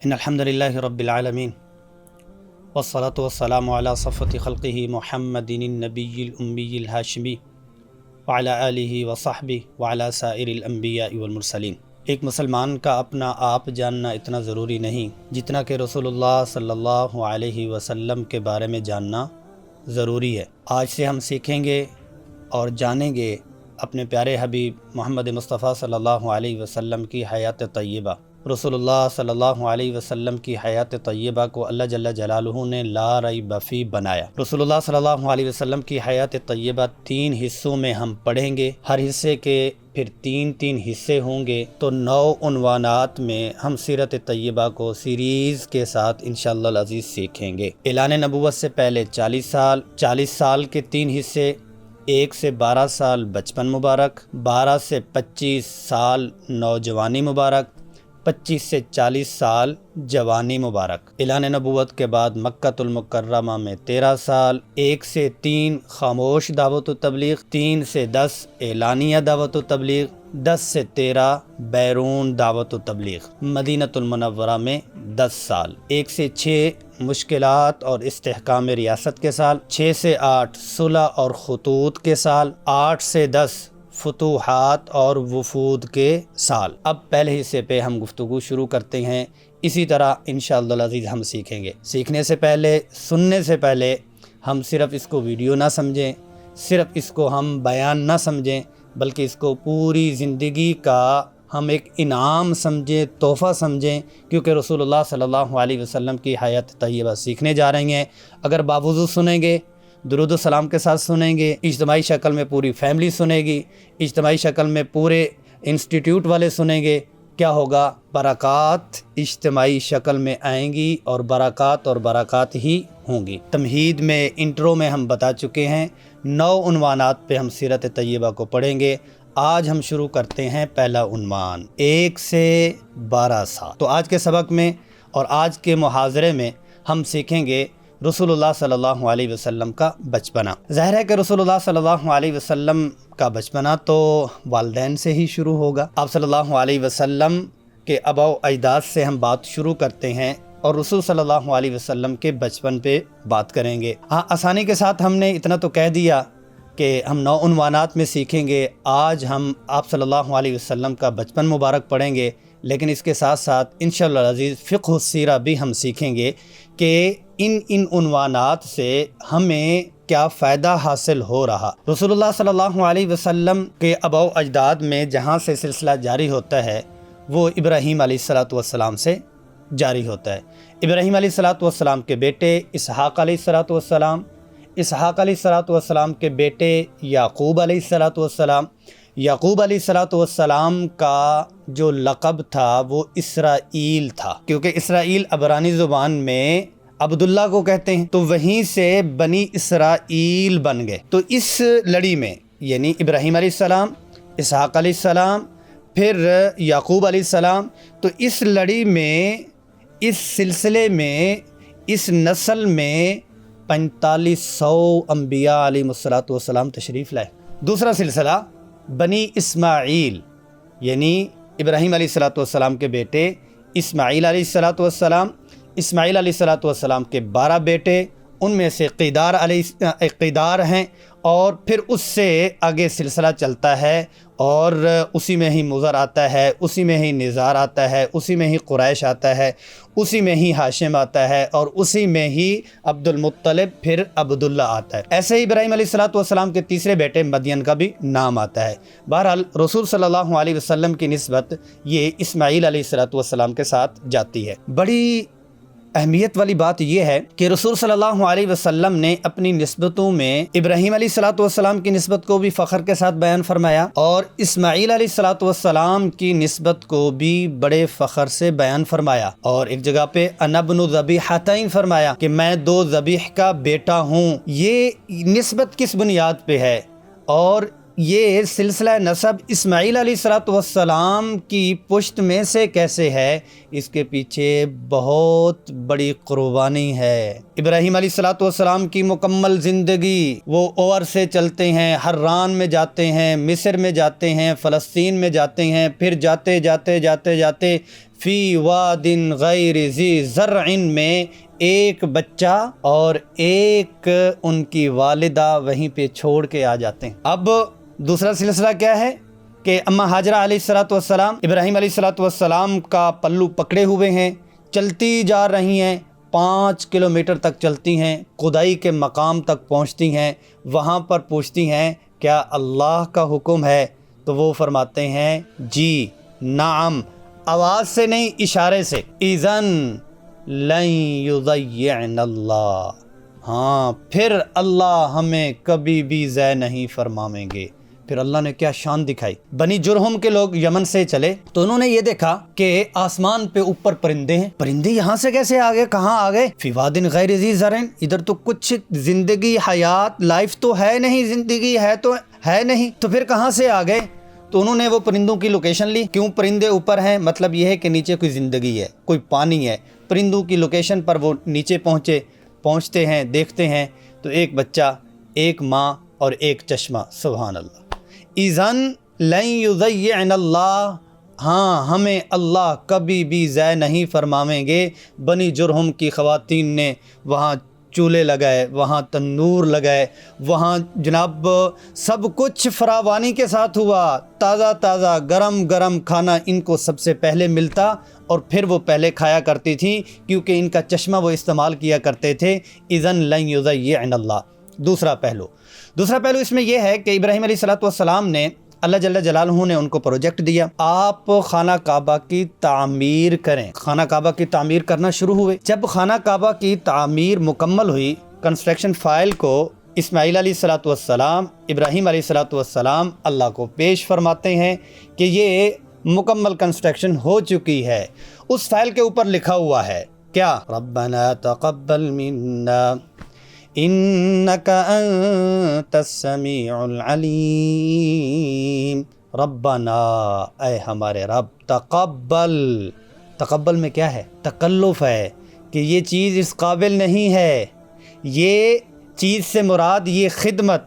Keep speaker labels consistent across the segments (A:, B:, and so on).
A: ان الحمد للہ رب العالمین والصلاة والسلام علی صفوة خلقہ محمد النبی الامی الہاشمی وعلی آلہ وصحبہ وعلی سائر الانبیاء والمرسلین۔ ایک مسلمان کا اپنا آپ جاننا اتنا ضروری نہیں جتنا کہ رسول اللہ صلی اللہ علیہ وسلم کے بارے میں جاننا ضروری ہے۔ آج سے ہم سیکھیں گے اور جانیں گے اپنے پیارے حبیب محمد مصطفیٰ صلی اللہ علیہ وسلم کی حیات طیبہ۔ رسول اللہ صلی اللہ علیہ وسلم کی حیات طیبہ کو اللہ جل جلالہ نے لا ریب فی بنایا۔ رسول اللہ صلی اللہ علیہ وسلم کی حیات طیبہ 3 حصوں میں ہم پڑھیں گے، ہر حصے کے پھر 3 حصے ہوں گے، تو 9 عنوانات میں ہم سیرت طیبہ کو سیریز کے ساتھ انشاءاللہ العزیز سیکھیں گے۔ اعلان نبوت سے پہلے 40 سال کے 3 حصے، 1 سے 12 سال بچپن مبارک، 12 سے 25 سال نوجوانی مبارک، 25 سے 40 سال جوانی مبارک۔ اعلان نبوت کے بعد مکۃ المکرمہ میں 13 سال، 1 سے 3 خاموش دعوت و تبلیغ، 3 سے 10 اعلانیہ دعوت و تبلیغ، 10 سے 13 بیرون دعوت و تبلیغ۔ مدینہ المنورہ میں 10 سال، 1 سے 6 مشکلات اور استحکام ریاست کے سال، 6 سے 8 صلح اور خطوط کے سال، 8 سے 10 فتوحات اور وفود کے سال۔ اب پہلے حصے پہ ہم گفتگو شروع کرتے ہیں، اسی طرح انشاءاللہ العزیز ہم سیکھیں گے۔ سیکھنے سے پہلے، سننے سے پہلے ہم صرف اس کو ویڈیو نہ سمجھیں، صرف اس کو ہم بیان نہ سمجھیں، بلکہ اس کو پوری زندگی کا ہم ایک انعام سمجھیں، تحفہ سمجھیں، کیونکہ رسول اللہ صلی اللہ علیہ وسلم کی حیات طیبہ سیکھنے جا رہے ہیں۔ اگر باوضو سنیں گے، درود و سلام کے ساتھ سنیں گے، اجتماعی شکل میں پوری فیملی سنے گی، اجتماعی شکل میں پورے انسٹیٹیوٹ والے سنیں گے، کیا ہوگا؟ برکات اجتماعی شکل میں آئیں گی اور برکات ہی ہوں گی۔ تمہید میں، انٹرو میں ہم بتا چکے ہیں، 9 عنوانات پہ ہم سیرت طیبہ کو پڑھیں گے۔ آج ہم شروع کرتے ہیں پہلا عنوان، 1 سے 12 سال۔ تو آج کے سبق میں اور آج کے محاضرے میں ہم سیکھیں گے رسول اللہ صلی اللہ علیہ وسلم کا بچپنا۔ ظاہر ہے کہ رسول اللہ صلی اللہ علیہ وسلم کا بچپنا تو والدین سے ہی شروع ہوگا۔ آپ صلی اللہ علیہ وسلم کے آباء و اجداد سے ہم بات شروع کرتے ہیں اور رسول صلی اللہ علیہ وسلم کے بچپن پہ بات کریں گے۔ ہاں، آسانی کے ساتھ ہم نے اتنا تو کہہ دیا کہ ہم 9 عنوانات میں سیکھیں گے۔ آج ہم آپ صلی اللہ علیہ وسلم کا بچپن مبارک پڑھیں گے، لیکن اس کے ساتھ ساتھ انشاءاللہ العزیز فقہ السیرہ بھی ہم سیکھیں گے کہ ان عنوانات سے ہمیں کیا فائدہ حاصل ہو رہا۔ رسول اللہ صلی اللہ علیہ وسلم کے آباء و اجداد میں جہاں سے سلسلہ جاری ہوتا ہے وہ ابراہیم علیہ السلام سے جاری ہوتا ہے۔ ابراہیم علیہ السلام کے بیٹے اسحاق علیہ السلام، اسحاق علیہ السلام کے بیٹے یعقوب علیہ السلام، یعقوب علیہ السلام کا جو لقب تھا وہ اسرائیل تھا، کیونکہ اسرائیل عبرانی زبان میں عبداللہ کو کہتے ہیں، تو وہیں سے بنی اسرائیل بن گئے۔ تو اس لڑی میں یعنی ابراہیم علیہ السلام، اسحاق علیہ السلام، پھر یعقوب علیہ السلام، تو اس لڑی میں، اس سلسلے میں، اس نسل میں 4500 انبیاء علیہ السلام تشریف لائے۔ دوسرا سلسلہ بنی اسماعیل، یعنی ابراہیم علیہ السلام کے بیٹے اسماعیل علیہ السلام، اسماعیل علیہ السلام کے 12 بیٹے، ان میں سے قیدار ہیں، اور پھر اس سے آگے سلسلہ چلتا ہے اور اسی میں ہی مضر آتا ہے، اسی میں ہی نزار آتا ہے، اسی میں ہی قریش آتا ہے، اسی میں ہی ہاشم آتا ہے، اور اسی میں ہی عبد المطلب پھر عبداللہ آتا ہے۔ ایسے ہی ابراہیم علیہ السلام کے تیسرے بیٹے مدین کا بھی نام آتا ہے۔ بہرحال رسول صلی اللہ علیہ وسلم کی نسبت یہ اسماعیل علیہ السلام کے ساتھ جاتی ہے۔ بڑی اہمیت والی بات یہ ہے کہ رسول صلی اللہ علیہ وسلم نے اپنی نسبتوں میں ابراہیم علیہ السلام کی نسبت کو بھی فخر کے ساتھ بیان فرمایا اور اسماعیل علیہ السلام کی نسبت کو بھی بڑے فخر سے بیان فرمایا، اور ایک جگہ پہ انا ابن ذبیحتین فرمایا کہ میں 2 ذبیح کا بیٹا ہوں۔ یہ نسبت کس بنیاد پہ ہے؟ اور یہ سلسلہ نسب اسماعیل علیہ السلام کی پشت میں سے کیسے ہے؟ اس کے پیچھے بہت بڑی قربانی ہے۔ ابراہیم علیہ السلام کی مکمل زندگی، وہ اور سے چلتے ہیں، حران میں جاتے ہیں، مصر میں جاتے ہیں، فلسطین میں جاتے ہیں، پھر جاتے فی واد غیر ذی زرع میں ایک بچہ اور ایک ان کی والدہ وہیں پہ چھوڑ کے آ جاتے ہیں۔ اب دوسرا سلسلہ کیا ہے کہ اماں ہاجرہ علیہ الصلوۃ والسلام ابراہیم علیہ الصلوۃ والسلام کا پلو پکڑے ہوئے ہیں، چلتی جا رہی ہیں، 5 کلومیٹر تک چلتی ہیں، خدائی کے مقام تک پہنچتی ہیں، وہاں پر پوچھتی ہیں کیا اللہ کا حکم ہے؟ تو وہ فرماتے ہیں جی نعم، آواز سے نہیں اشارے سے، اذن لن یضیعن اللہ، ہاں پھر اللہ ہمیں کبھی بھی ضائع نہیں فرمائیں گے۔ پھر اللہ نے کیا شان دکھائی۔ بنی جرہم کے لوگ یمن سے چلے تو انہوں نے یہ دیکھا کہ آسمان پہ اوپر پرندے ہیں، پرندے یہاں سے کیسے آ گئے، کہاں آ گئے؟ فی واد غیر ذی زرع، ادھر تو کچھ زندگی حیات لائف تو ہے نہیں، زندگی ہے تو ہے نہیں، تو پھر کہاں سے آ گئے؟ تو انہوں نے وہ پرندوں کی لوکیشن لی، کیوں پرندے اوپر ہیں، مطلب یہ ہے کہ نیچے کوئی زندگی ہے، کوئی پانی ہے۔ پرندوں کی لوکیشن پر وہ نیچے پہنچتے ہیں، دیکھتے ہیں تو ایک بچہ، ایک ماں اور ایک چشمہ، سبحان اللہ۔ اذن لن یضیعن اللہ، ہاں ہمیں اللہ کبھی بھی ضائع نہیں فرمائیں گے۔ بنی جرہم کی خواتین نے وہاں چولہے لگائے، وہاں تندور لگائے، وہاں جناب سب کچھ فراوانی کے ساتھ ہوا، تازہ تازہ گرم گرم کھانا ان کو سب سے پہلے ملتا اور پھر وہ پہلے کھایا کرتی تھیں کیونکہ ان کا چشمہ وہ استعمال کیا کرتے تھے۔ اذن لن یضیعن اللہ۔ دوسرا پہلو اس میں یہ ہے کہ ابراہیم علیہ الصلوۃ والسلام نے، اللہ جل جلالہ نے ان کو پروجیکٹ دیا، آپ خانہ کعبہ کی تعمیر کریں۔ خانہ کعبہ کی تعمیر کرنا شروع ہوئے۔ جب خانہ کعبہ کی تعمیر مکمل ہوئی، کنسٹرکشن فائل کو اسماعیل علیہ الصلوۃ والسلام، ابراہیم علیہ الصلوۃ والسلام اللہ کو پیش فرماتے ہیں کہ یہ مکمل کنسٹرکشن ہو چکی ہے۔ اس فائل کے اوپر لکھا ہوا ہے کیا؟ ربنا تقبل منا انک انت السمیع العلیم، ربنا اے ہمارے رب، تقبل میں کیا ہے؟ تکلف ہے کہ یہ چیز اس قابل نہیں ہے، یہ چیز سے مراد یہ خدمت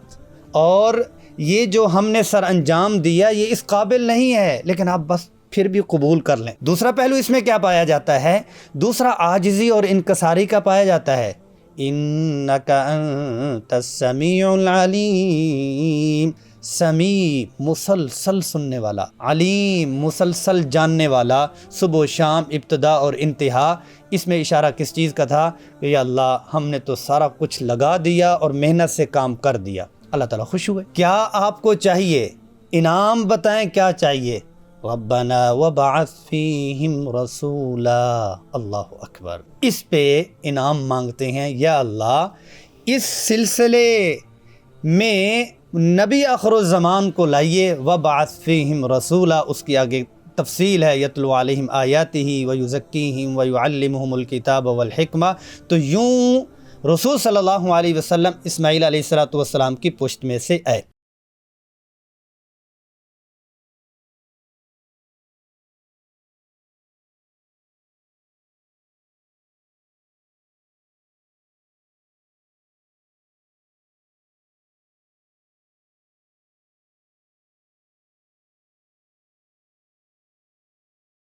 A: اور یہ جو ہم نے سر انجام دیا یہ اس قابل نہیں ہے، لیکن آپ بس پھر بھی قبول کر لیں۔ دوسرا پہلو اس میں کیا پایا جاتا ہے؟ دوسرا عاجزی اور انکساری کا پایا جاتا ہے۔ انک انت السمیع العلیم، سمیع مسلسل سننے والا، علیم مسلسل جاننے والا، صبح و شام، ابتدا اور انتہا۔ اس میں اشارہ کس چیز کا تھا کہ یا اللہ ہم نے تو سارا کچھ لگا دیا اور محنت سے کام کر دیا۔ اللہ تعالیٰ خوش ہوئے۔ کیا آپ کو چاہیے؟ انعام بتائیں کیا چاہیے؟ ربنا وبعث فیہم رسولا، اللہ اکبر۔ اس پہ انعام مانگتے ہیں، یا اللہ اس سلسلے میں نبی آخر الزمان کو لائیے، وبعث فیہم رسولا، اس کی آگے تفصیل ہے، یتلو علیہم آیاتہ ویزکیہم ویعلمہم الکتاب والحکمہ۔ تو یوں رسول صلی اللہ علیہ وسلم اسماعیل علیہ الصلوۃ والسلام کی پشت میں سے آئے۔